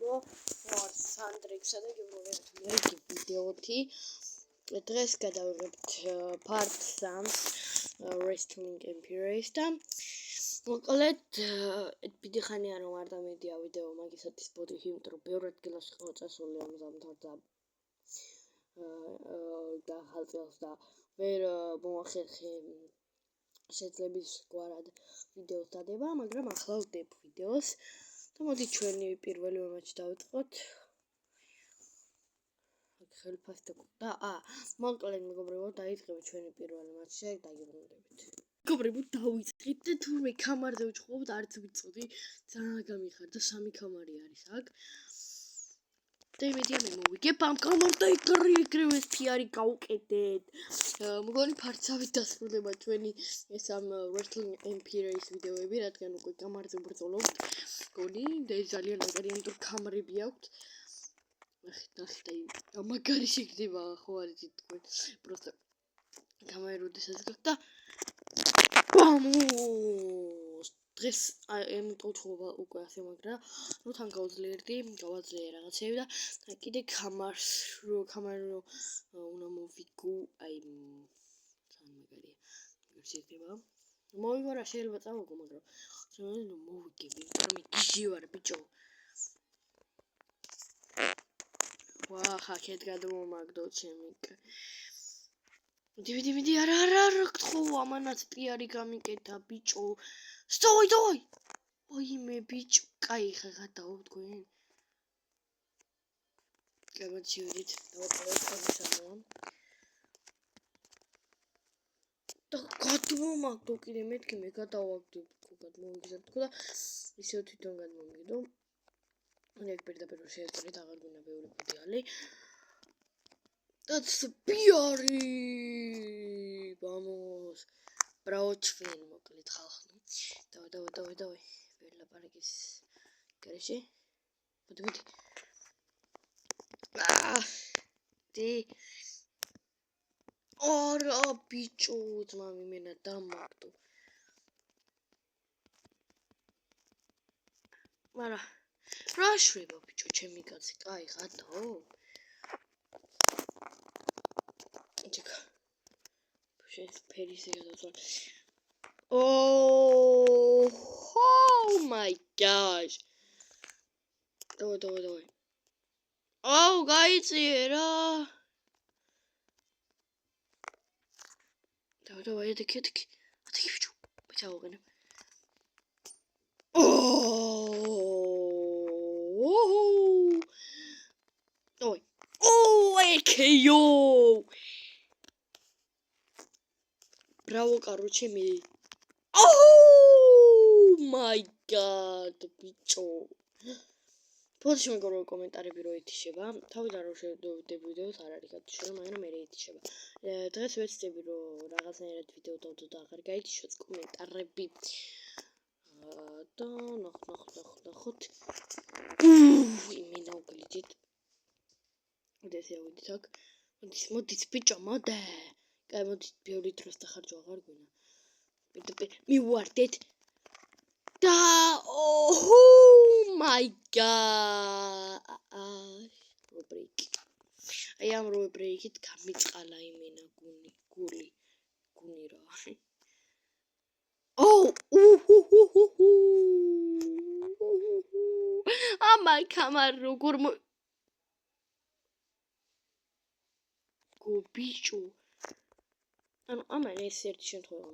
მეგობრებო, სანდრექსა და გიმოვიარეთ მერგი ვიდეოთი. დღეს გადავიღებთ part 3 Wrestling Empires და მოკლედ დიდი ხანია რომ არ დამედია ვიდეო მაგისათის ბოდიში, იმიტომ რომ ბევრად გილას იყო წასული ამ ზამთარდა და ხალწელს და ვერ მოახერხე შეძლების გვარად ვიდეოს დადება, მაგრამ ახლა ვდებ ვიდეოს და მოდი ჩვენი პირველი მატჩი დავიწყოთ. ხელფასი და მოკლედ მეგობრებო, დაიწყებთ ჩვენი პირველი მატჩი და გიგონდებით. მეგობრებო, დავიწყეთ და თურმე კამარზე ვჭხოვთ, არც ვიცოდი, ძალიან გამიხარდა, 3 კამარი არის აქ. და იმედია მე მოვიგებ ამ კამარს და ეგრევე ფიარი გავუკეთეთ. მგონი ფარცავით დასრულდება ჩვენი ეს ამ Wrestling Empires ვიდეოები, რადგან უკვე კამარზე ვბრძოლობთ. მგონი და ეს ძალიან მაგარიანი კამარები აქვს. ნახეთ, მაგარი შეგდება, ხო არ იცით თქვენ. просто კამერა როდესაც გაქვს და ბამოს! დღეს ამიტომ თქობა უკვე ასე, მაგრამ ნუ თან გავძლიერდი, გავაძლიერე რაღაცები და კიდე კამარს უნდა მოვიგო, აი ძალიან მაგარია. როგორ შეგდება? მოვიგო რა შეიძლება წავაგო, მაგრამ შეიძლება მოვიგები, მე გიჟი ვარ, ბიჭო. ხაქეთ გადმომაგდო ჩემი. მიდი, არა, გთხოვ, ამანაც პიარი გამიკეთა, ბიჭო. დავай. ოიმე, ბიჭო, კაი, ხა გადაო თქვენ. გამოდივით, დავაწყოთ. და გადმომაგდო კიდე მეთქი მე გადავაგდო, გადმომიგზავნა და ისევ თვითონ გადმომიგდო. ეგ პირდაპირ შეეწრეთ, აღარ გვინდა ბევრი პოტიალი. That's პიარი! Vamos! Bravo ჩვენ მოკლედ ხალხი. დავай. ვერლაპარაკის გარეშე. მოდი. არა, ბიჭო, ძმა მიმენა დამაგდო. მარა რა შვება ბიჭო, ჩემი კაცი, კაი ხათო. ჩეკა. შენ ფერის გადავწვალ. Oh my gosh. დავай. გაიწიე რა. დავай, ედიქი. ბიჭო, მიცავაგნებ. KO! Bravo, короче, me. Oh my god, bicho. පოდში მეგობრებო, კომენტარები რო ეთიშება. თავიდან რო შევდებ ვიდეოს არ არის გათიშება, მაგრამ მე ეთიშება. დღეს ვეცდები რომ რაღაცნაირად ვიდეო დავდო და აღარ გაითიშოს კომენტარები. და ნახოთ. იმენა უგლიდით. ოდესე ავიდით აქ. მოდით ბიჭო, მოდე. კაი, მოდით, ბევრი დროს დახარჯო, აღარ გვინა. მივარდეთ. და oh my god. რობრეიკ. აი ამ რობრეიკით გამიწყალა იმენა გული რა. ამაი კამარ როგორ ბიჭო. ანუ ამან ეს ერთი შემთხვევა,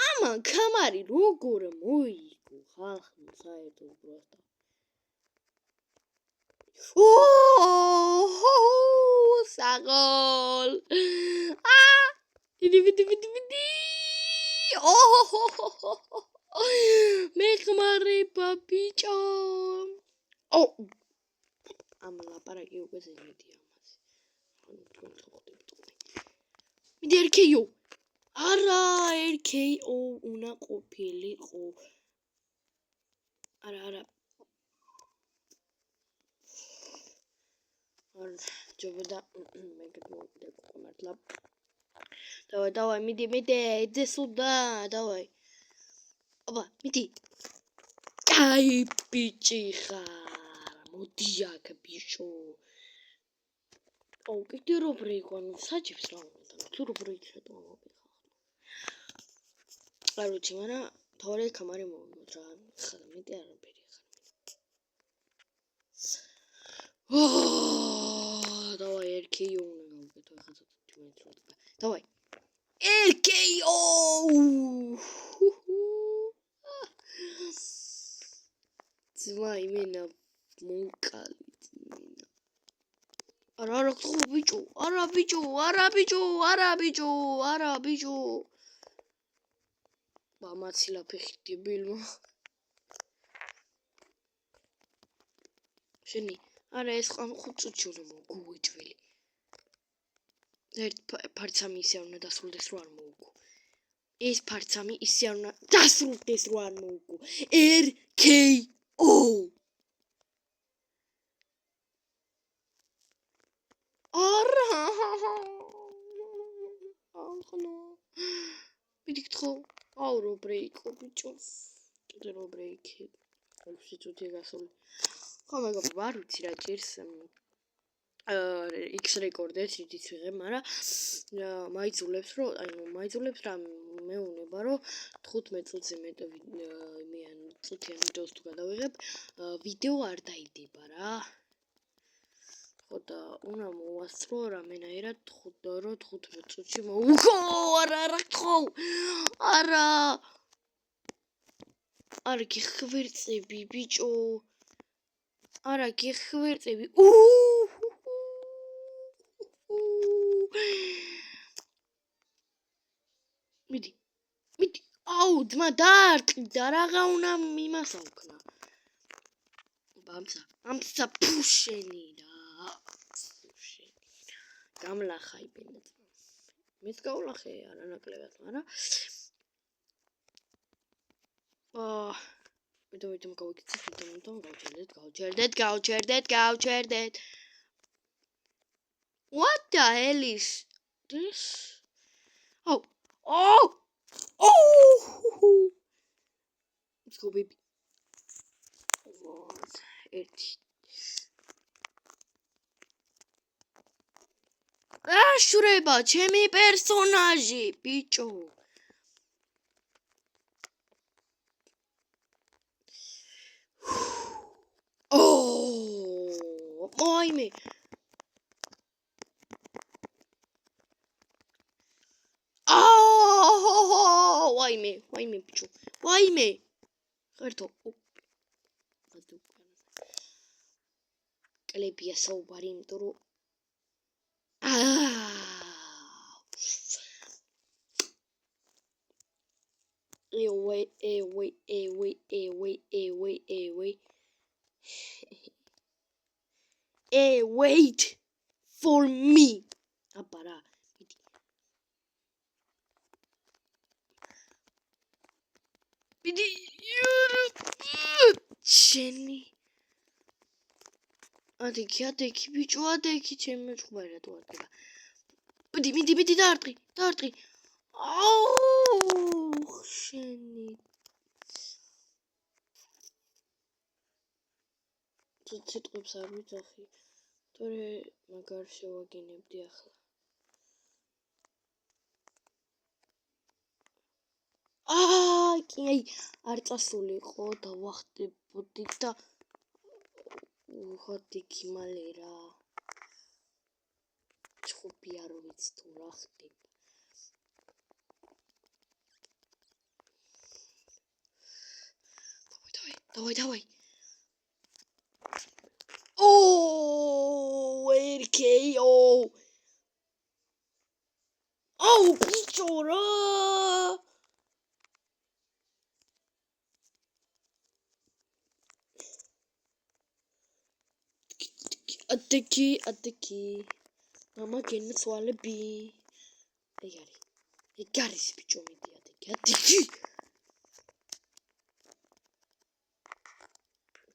ამან კამარი როგორ მოიგო ხალხი საერთოდ просто. საღოლ. დიდი. მე ხმარება ბიჭო. ამ ლაპარაკი უკვე ზედმეტია ამაზე. თქვენ ხოხდებით უკვე. მიდი RKO. არა, RKO უნდა ყოფილიყო. არა. ჯობოდა მე გადმოვიდე მართლა. დავай, მიდი, იდე სუდა, დავай. აბა, მიდი. Ay, ბიჭი ხარ მოდი აქ ბიჭო აუ კიდე რო ბრეიკ ანუ საჭებს რა უნდა თუ რო ბრეიკ ხეთო მოვიხარ კაროჩი მაგრამ თორე კამარი მოვიგოთ რა ხარა მეტი არაფერი ხარ давай RKO უნდა გავუკეთო ახლა ცოტა давай RKO ძმა იმენა მოკალით იმენა არა ხო ბიჭო არა ბიჭო მამაცილა ფეხი დებილმა შენი არა ეს ხან 5 წუთში უნდა მოგუეჭველი ერთ ფარცამი ისე უნდა დასრულდეს რო არ მოუგო ეს ფარცამი ისე უნდა დასრულდეს რო არ მოუგო RKO არა ახლა ვიდიქთხო აუ რო ბრეიკო ბიჭო კიდე რო ბრეიკი 6 წუთი გასული ხო მეგობრო არ ვიცი რა ჭირს X რეკორდებს იცით ვიღებ, მაგრამ მაიძულებს რა მეუნება რომ 15 წუთზე მეტ წუთიან ვიდეოს თუ გადავიღებ, ვიდეო არ დაიდება რა. ხო და უნდა მოვასწრო რამენაირად 15 წუთში მოვუგო, არა ხო. არა გიხვერწები ბიჭო. არა გიხვერწები. მიდი აუ ძმა დაარტყიდა რაღა უნდა მიმასავქნა ამცა ფუშენი რა გამლახა იბენა ძმა მეც გავლახე არანაკლებად მაგრამ ვიდეო გავიქცეთ გავჩერდეთ What the hell is this? Oh! Let's go, baby. შურება, ჩემი პერსონაჟი, ბიჭო. Მოიმე. Why me, pichu? Why me? Gerto. Κλέπια σοβαρή τώρα. Wait for me. Απαρά. Jenny. Adeki bicho adeki ჩემი ჭუბარა თუ არტყება. მიდი დაარტყი. აუ შენი. ციტყვებს არ მიწახი. თორე მაგარ შევაგინებდი ახლა. კი არ წასულიყო დავახტებოდი და ხოთიქი მალე რა ჩხუბი არ ვიცი თუ რა ხდება დავай RKO ბიჭო რა Adeki. Mama genetsვალები. ეგ არის ბიჭო მიდი adeki.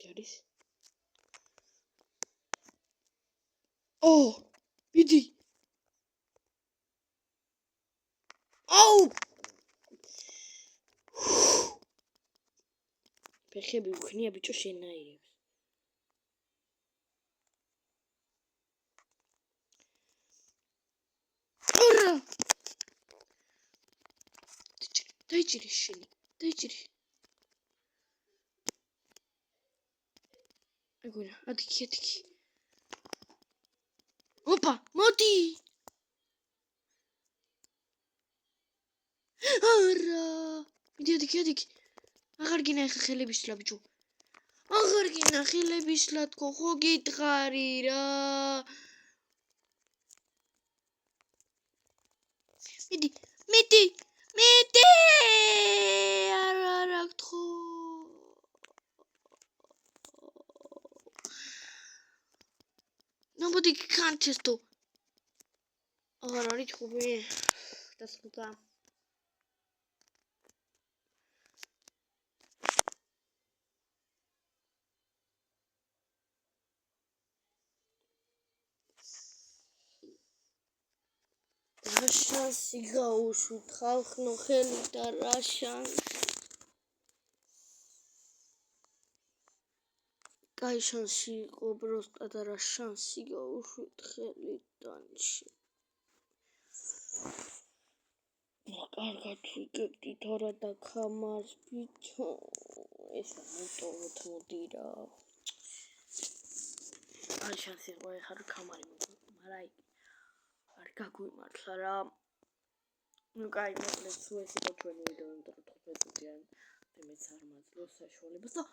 არის. მიდი. ფეხები უქნია ბიჭო შენაირებს. ორა! დაიჭირი შენი, დაიჭირი. ეგონა, ადიქი. ოპა, მოდი! არა! მიდი ადიქი. აღარ გინა ეხა ხელების სლა ბიჭო. აღარ გინა ხელების სლა თქო, ხო გითხარი რა. მიდი! არა გთხო. ნაბოდი განჩესტო. აღარ არის ხუბი. დასხუდა. რა შანსი გაუშვით ხალხნო ხელი და რა შანსი. კაი შანსი იყო ბროსტა და რა შანსი გაუშვით ხელიდან. კარგად ვიგებდით ორა და ქამარს ბიჭო. ეს მოტოვოთ მოდი რა. არ შანსი იყო ეხლა რა ქამარი მოგვა, მაგრამ არ გაგვიმართლა რა. ნუ კაი მოკლედ სულ ეს იყო ჩვენი ვიდეო, იმიტომ რომ 15 წუთიან და მეც არ მაძლევს საშუალებას და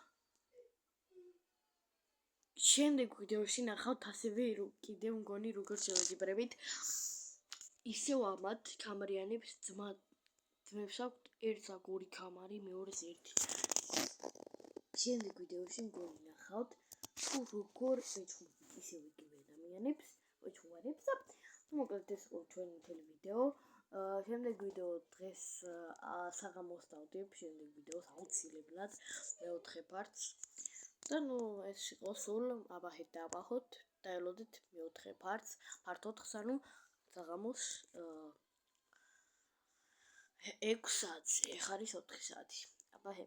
შემდეგ ვიდეოში ნახავთ ასევე კიდევ მგონი როგორ შევეძიბრებით ისევ ამათ კამრიანებს ძმებს აქვთ ერთს აქვს 2 კამარი, მეორეს 1. შემდეგ ვიდეოში მგონი ნახავთ თუ როგორ ეჩვენებთ ისევ იგივე ადამიანებს, ოჩუარებს და მოკლედ ეს იყო ჩვენი მთელი ვიდეო. შემდეგ ვიდეო დღეს საღამოს დავდებ, შემდეგ ვიდეოს აუცილებლად მეოთხე პარტს. და ნუ ეს იყო სულ აბაჰეთ და აბაჰოთ და ელოდეთ მეოთხე პარტს, პარტ 4-ს, ანუ საღამოს 6 საათზე, ეხ არის 4 საათი. აბაჰე.